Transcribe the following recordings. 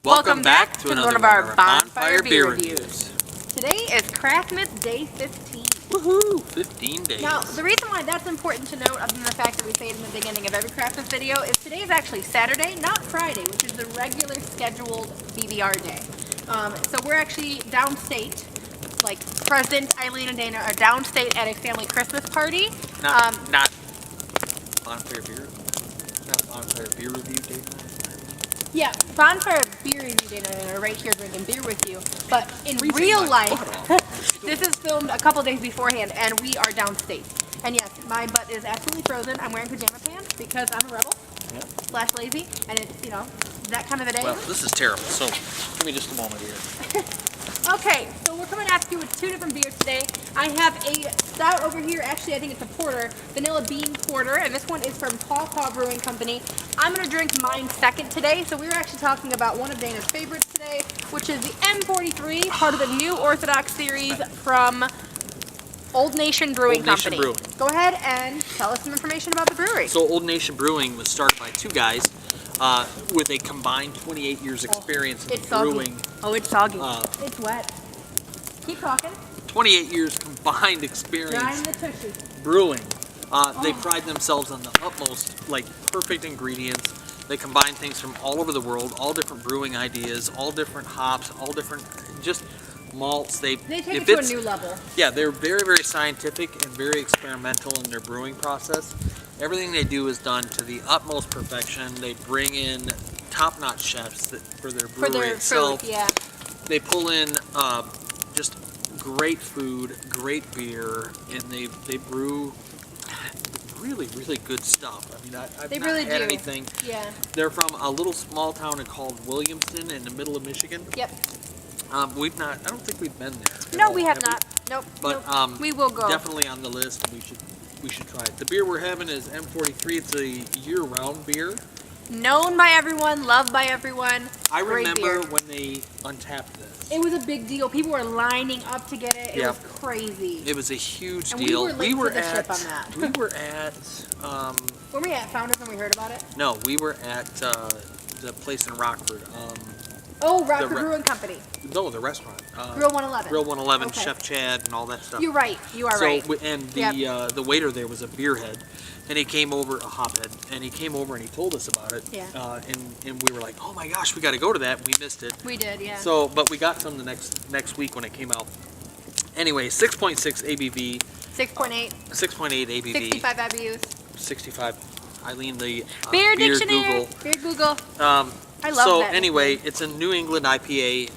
Welcome back to another one of our Bonfire beer reviews. Today is Craftmas Day 15. Woohoo! 15 days. Now, the reason why that's important to note, other than the fact that we say it in the beginning of every Craftmas video, is today is actually Saturday, not Friday, which is the regular scheduled BBR day. So we're actually downstate, like President Eileen and Dana are downstate at a family Christmas party. Not Bonfire beer? Not Bonfire beer review day? Yeah, Bonfire beer review Dana and I are right here drinking beer with you. But in real life, this is filmed a couple days beforehand, and we are downstate. And yes, my butt is absolutely frozen. I'm wearing pajama pants because I'm a rebel slash lazy, and it's, you know, that kind of a day. Well, this is terrible, so give me just a moment here. Okay, so we're coming at you with two different beers today. I have a stout over here. Actually, I think it's a porter, vanilla bean porter, and this one is from Paw Paw Brewing Company. I'm going to drink mine second today, so we're actually talking about one of Dana's favorites today, which is the M43, part of the New Orthodox series from Old Nation Brewing Company. Go ahead and tell us some information about the brewery. So Old Nation Brewing was started by two guys with a combined 28 years experience in brewing. Oh, it's soggy. It's wet. Keep talking. 28 years combined experience brewing. They pride themselves on the utmost, like, perfect ingredients. They combine things from all over the world, all different brewing ideas, all different hops, all different just malts. They take it to a new level. Yeah, they're very, very scientific and very experimental in their brewing process. Everything they do is done to the utmost perfection. They bring in top-notch chefs for their brewery itself. Food, yeah. They pull in just great food, great beer, and they brew really, really good stuff. I mean, I've not had anything. Yeah. They're from a little small town called Williamston in the middle of Michigan. Yep. We've not. I don't think we've been there. No, we have not. Nope. But we will go. Definitely on the list. We should try it. The beer we're having is M43. It's a year-round beer. Known by everyone, loved by everyone. I remember when they untapped this. It was a big deal. People were lining up to get it. It was crazy. It was a huge deal. We were late to the ship on that. We were at. Were we at Founders when we heard about it? No, we were at the place in Rockford. Rockford Brewing Company. No, the restaurant. Grill 111. Grill 111, okay. Chef Chad, and all that stuff. You're right. You are right. And the waiter there was a beerhead, and he came over, a hophead, and he came over and he told us about it. Yeah. And we were like, oh my gosh, we got to go to that. We missed it. We did, yeah. So, but we got some the next week when it came out. Anyway, 6.6 ABV. 6.8. 6.8 ABV. 65 IBUs. 65. Eileen, the beer Google. Beer Google. I love so that. Anyway, it's a New England IPA.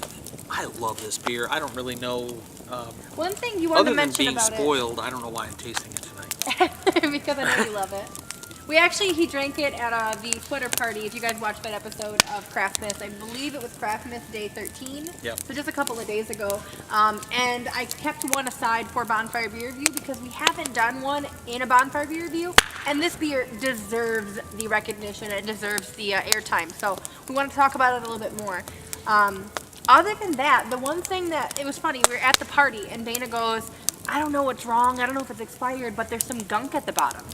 I love this beer. I don't really know. One thing you wanted to mention about it. Other than being spoiled, I don't know why I'm tasting it tonight. Because I know you love it. He drank it at the Twitter party. If you guys watched that episode of Craftmas, I believe it was Craftmas Day 13. Yep. So just a couple of days ago. And I kept one aside for Bonfire Beer Review because we haven't done one in a Bonfire Beer Review. And this beer deserves the recognition. It deserves the airtime. So we want to talk about it a little bit more. Other than that, the one thing that, it was funny, we were at the party and Dana goes, I don't know what's wrong. I don't know if it's expired, but there's some gunk at the bottom.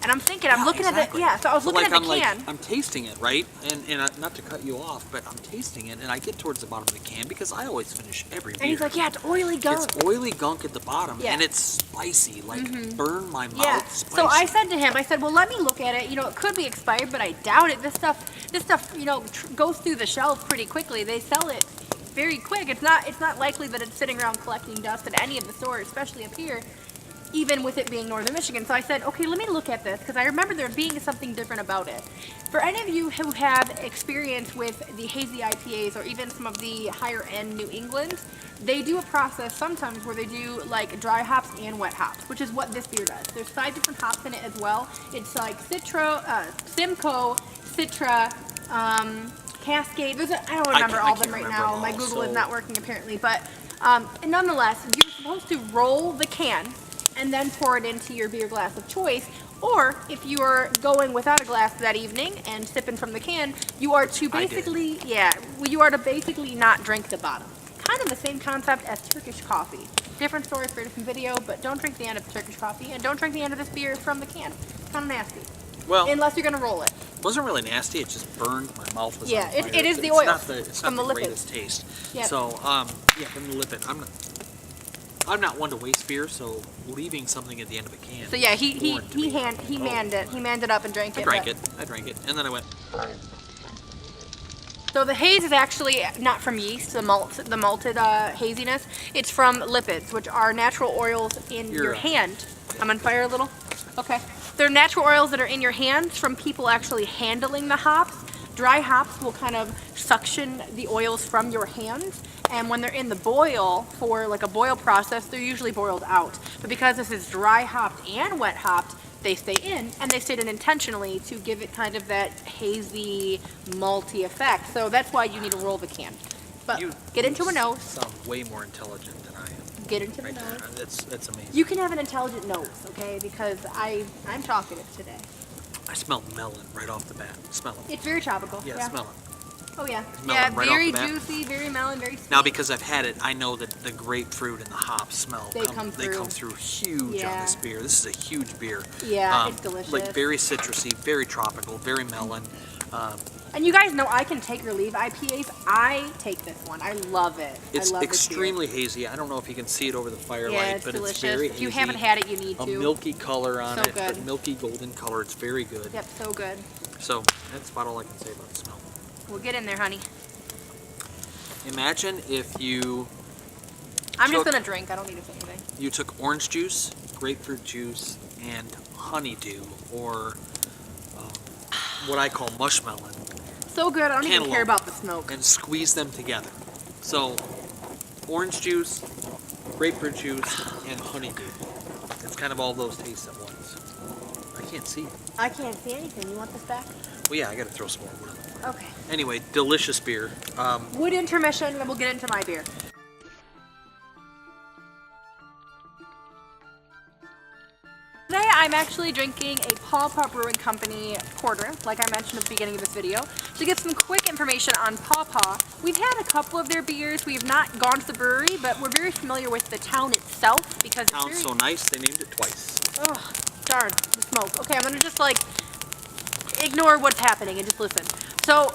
And I'm thinking, I'm looking at it, so I was looking at the can. I'm tasting it, right? And not to cut you off, but I'm tasting it, and I get towards the bottom of the can because I always finish every beer. And he's like, yeah, it's oily gunk. It's oily gunk at the bottom, and it's spicy, like burn my mouth. Yeah. Spicy. So I said to him, well, let me look at it. You know, it could be expired, but I doubt it. This stuff, you know, goes through the shelf pretty quickly. They sell it very quick. It's not likely that it's sitting around collecting dust at any of the stores, especially up here, even with it being Northern Michigan. So I said, okay, let me look at this because I remember there being something different about it. For any of you who have experience with the hazy IPAs or even some of the higher end New Englands, they do a process sometimes where they do like dry hops and wet hops, which is what this beer does. There's 5 different hops in it as well. It's like Simcoe, Citra, Cascade. I don't remember all of them right now. My Google is not working apparently, but nonetheless, you're supposed to roll the can and then pour it into your beer glass of choice. Or if you are going without a glass that evening and sipping from the can, you are to basically, not drink the bottom. Kind of the same concept as Turkish coffee. Different stories for a different video, but don't drink the end of the Turkish coffee and don't drink the end of this beer from the can. Kind of nasty. Well, unless you're gonna roll it. wasn't really nasty. It just burned. My mouth was Yeah, on fire. it is the It's oil not from the the lipids. greatest taste. Yep. So, yeah, from the lipid. I'm not one to waste beer, so leaving something at the end of a can. So yeah, was he foreign to me. manned it. He manned it up and drank I it. drank it. I drank it, and then I went. So the haze is actually not from yeast, the malted haziness. It's from lipids, which are natural oils in your hand. I'm on fire a little. Okay. They're natural oils that are in your hands from people actually handling the hops. Dry hops will kind of suction the oils from your hands, and when they're in the boil for like a boil process, they're usually boiled out. But because this is dry hopped and wet hopped, they stay in, and they stayed in intentionally to give it kind of that hazy, malty effect. So that's why you need to roll the can. But get into a nose. Sound way more intelligent than I am. Get into the Right nose. there. That's amazing. You can have an intelligent nose, okay? Because I'm talkative today. I smell melon right off the bat. Smell it. It's very tropical. Yeah, smell it. Oh yeah. Melon Yeah, right very off the bat. juicy, very melon, very sweet. Now, because I've had it, I know that the grapefruit and the hop smell. They come through huge on this beer. This is a huge beer. Yeah, it's delicious. Like very citrusy, very tropical, very melon. And you guys know I can take or leave IPAs. I take this one. I love it. It's I love extremely hazy. I don't know if you can see it over the firelight, Yeah, it's but delicious. it's very If hazy. you haven't had it, you need a to. milky color on So it, good. but milky golden color. It's very good. Yep, so good. So that's about all I can say about the smell. We'll get in there, honey. Imagine if you I'm just gonna drink. I don't need to say anything. you took orange juice, grapefruit juice, and honeydew, or what I call mushmelon, So good. I don't even Cantaloupe. care about the smoke. and squeeze them together. So, orange juice, grapefruit juice, and honeydew. It's kind of all those tastes at once. I can't see. I can't see anything. You want this back? Well, yeah, I gotta throw some more wood. Okay. Anyway, delicious beer. Wood intermission, and then we'll get into my beer. Today I'm actually drinking a Paw Paw Brewing Company porter, like I mentioned at the beginning of this video. To get some quick information on Paw Paw, we've had a couple of their beers. We have not gone to the brewery, but we're very familiar with the town itself because it's Sounds so nice, they named it twice. Oh, darn, the smoke. Okay, I'm gonna just like ignore what's happening and just listen. So,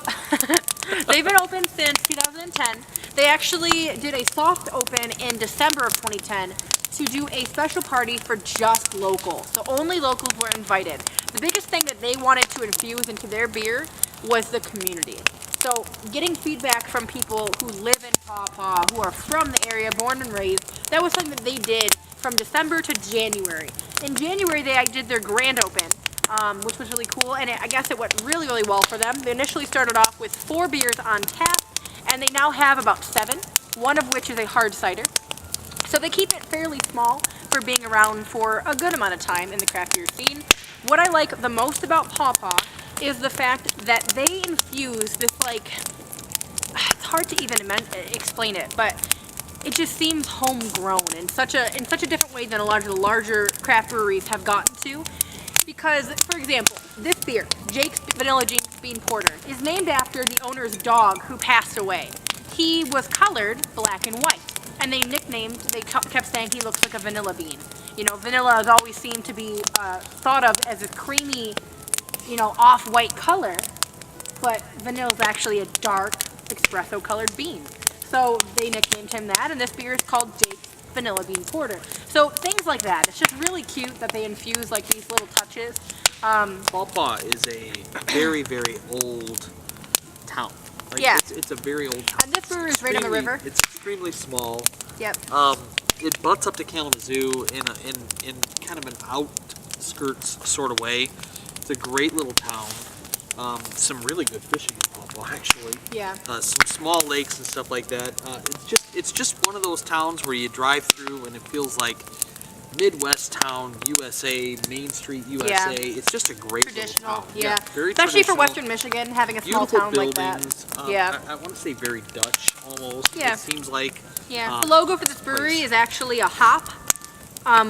they've been open since 2010. They actually did a soft open in December of 2010 to do a special party for just locals. So only locals were invited. The biggest thing that they wanted to infuse into their beer was the community. So getting feedback from people who live in Paw Paw, who are from the area, born and raised, that was something that they did from December to January. In January, they did their grand open, which was really cool, and I guess it went really, really well for them. They initially started off with 4 beers on tap, and they now have about 7, one of which is a hard cider. So they keep it fairly small for being around for a good amount of time in the craft beer scene. What I like the most about Paw Paw is the fact that they infuse this, like, it's hard to even explain it, but it just seems homegrown in such a different way than a lot of the larger craft breweries have gotten to. Because, for example, this beer, Jake's Vanilla Bean Porter, is named after the owner's dog who passed away. He was colored black and white, and they kept saying he looks like a vanilla bean. You know, vanilla has always seemed to be thought of as a creamy, you know, off-white color, but vanilla is actually a dark espresso colored bean. So they nicknamed him that, and this beer is called Jake's Vanilla Bean Porter. So things like that. It's just really cute that they infuse like these little touches. Paw Paw is a very, very old town. Like, Yeah. It's a very old town. And this brewery is right on the river. It's extremely small. Yep. It butts up to Kalamazoo in kind of an outskirts sort of way. It's a great little town. Some really good fishing in Paw Paw, actually. Yeah. Some small lakes and stuff like that. It's just one of those towns where you drive through and it feels like Midwest town, USA, Main Street, USA. Yeah. It's just a great Traditional. little town. Yeah. Very Especially for traditional. Western Michigan, having a small Beautiful town like buildings. that. Yeah. I want to say very Dutch almost. Yeah. It seems like. Yeah. The logo for this brewery is actually a hop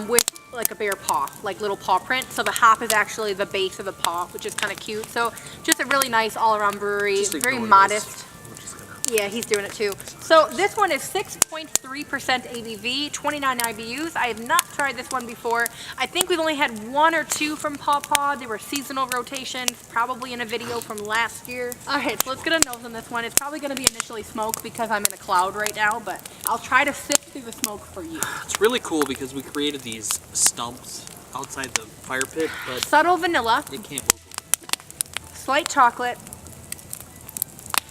with like a bear paw, like little paw print. So the hop is actually the base of the paw, which is kind of cute. So just a really nice all-around brewery, Just very ignore modest. this. We're just gonna Yeah, he's doing it too. So this one is 6.3% ABV, 29 IBUs. I have not tried this one before. I think we've only had 1 or 2 from Paw Paw. They were seasonal rotations, probably in a video from last year. All right, so let's get a nose on this one. It's probably going to be initially smoke because I'm in a cloud right now, but I'll try to sift through the smoke for you. It's really cool because we created these stumps outside the fire pit, but Subtle vanilla, it can't move. slight chocolate.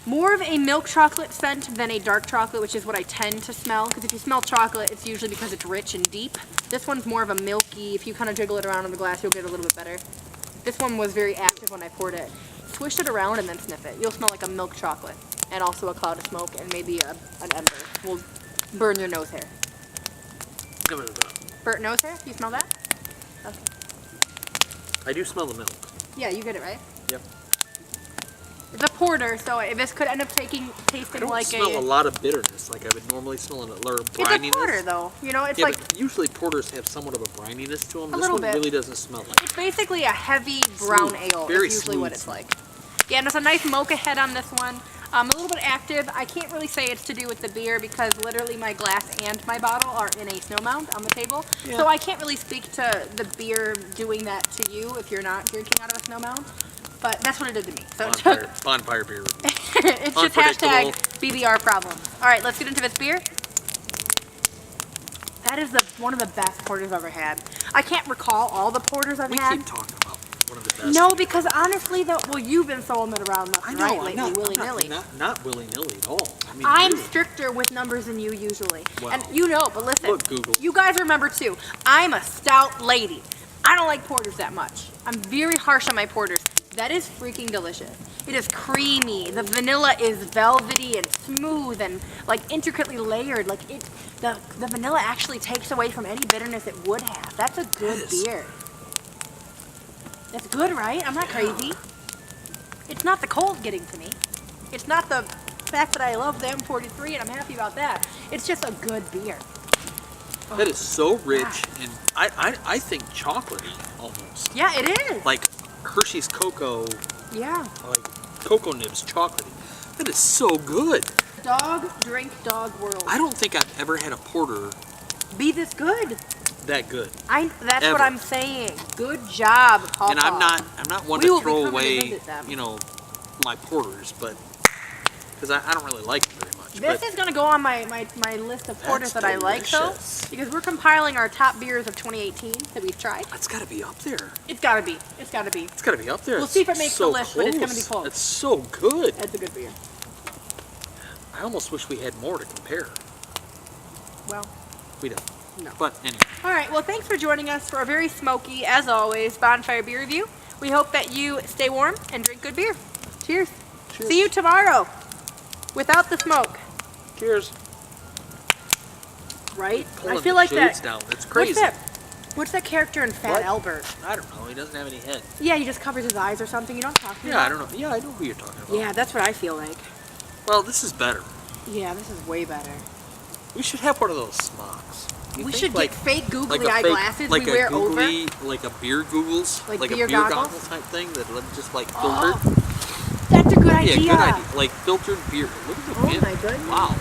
More of a milk chocolate scent than a dark chocolate, which is what I tend to smell. Because if you smell chocolate, it's usually because it's rich and deep. This one's more of a milky, if you kind of jiggle it around in the glass, you'll get a little bit better. This one was very active when I poured it. Swish it around and then sniff it. You'll smell like a milk chocolate. And also a cloud of smoke and maybe an ember will burn your nose hair. Burnt nose hair? You smell that? Okay. I do smell the milk. Yeah, you get it, right? Yep. It's a porter, so this could end up tasting I don't like smell a lot of bitterness like I would normally smell or brininess. It's a porter, though. You know, it's yeah, like but usually porters have somewhat of a brininess to them. A This little one bit. really doesn't smell like it's basically a heavy brown Smooth. ale. Very That's usually what smooth. it's like. Yeah, and there's a nice mocha head on this one. A little bit active. I can't really say it's to do with the beer because literally my glass and my bottle are in a snow mound on the table. Yeah. So I can't really speak to the beer doing that to you if you're not drinking out of a snow mound. But that's what it did to me. So bonfire beer. it's just hashtag BBR problem. All right, let's get into this beer. That is one of the best porters I've ever had. I can't recall all the porters I've had. We keep talking about one of the best. No, because honestly, though, well, you've been throwing it around left and right lately, willy-nilly. Not willy-nilly at all. I mean, I'm really. stricter with numbers than you usually. Well, and you know, but listen, look, Google. you guys remember too, I'm a stout lady. I don't like porters that much. I'm very harsh on my porters. That is freaking delicious. It is creamy. The vanilla is velvety and smooth and like intricately layered. Like the vanilla actually takes away from any bitterness it would have. That's a good beer. That's good, right? I'm not crazy. It's not the cold getting to me. It's not the fact that I love the M43 and I'm happy about that. It's just a good beer. That is so rich and I think chocolatey almost. Yeah, it is. Like Hershey's cocoa. Yeah. Like cocoa nibs chocolatey. That is so good. Dog drink dog world. I don't think I've ever had a porter Be this good. that good. That's Ever. what I'm saying. Good job, Paw Paw. And I'm not one We will to be throw coming to away, visit them. you know, my porters, but because I don't really like them very much. This is going to go on my list of porters that I like, though, delicious. because we're compiling our top beers of 2018 that we've tried. That's got to be up there. It's got to be. It's got to be. It's got to be up there. We'll It's see if it makes the so list, but it's gonna be close. It's so good. That's a good beer. I almost wish we had more to compare. Well, We don't. no. But anyway. All right, well, thanks for joining us for a very smoky, as always, Bonfire beer review. We hope that you stay warm and drink good beer. Cheers. Cheers. See you tomorrow without the smoke. Cheers. Right? Pulling I feel the like shades that. down. It's crazy. What's that character in Fat What? Albert? I don't know. He doesn't have any head. Yeah, he just covers his eyes or something. You know what I'm talking Yeah, about? I don't know. Yeah, I know who you're talking about. Yeah, that's what I feel like. Well, this is better. Yeah, this is way better. We should have one of those smocks. You We think, should like, get fake googly like a eye fake- glasses like we a wear googly, over. like a beer googles, Like a beer beer goggles? goggle type thing that just like Oh, filtered. that's a good Yeah, idea. good idea. Like filtered beer. Look at the Oh bin. my goodness. Wow.